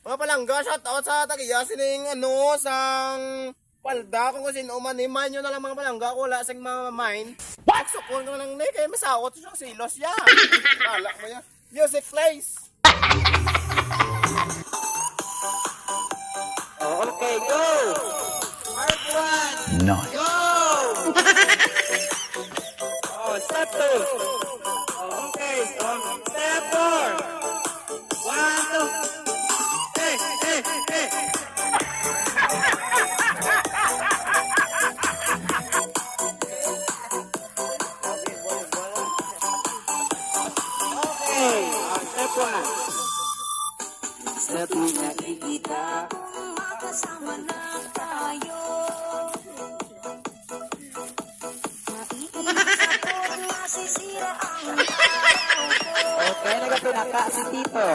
Mga palangga, shout out sa tagiya sining ano, sang palda kung kasi uman ni man yun na lang mga palangga ko wala sing mga mine. What? Sukon ko lang ni kay masawot sa silos ya. Wala mo ya. Music plays. Oh, okay, go. Part 1. No. Go. Oh, step 2. Oh, okay. Step 4. 1, 2. Hey, hey, hey. Okay, step 1. Step 2 nakikita. Magkasama na tayo. Maiinis ako't masisira ang araw ko. Okay, nagapinaka si Tito.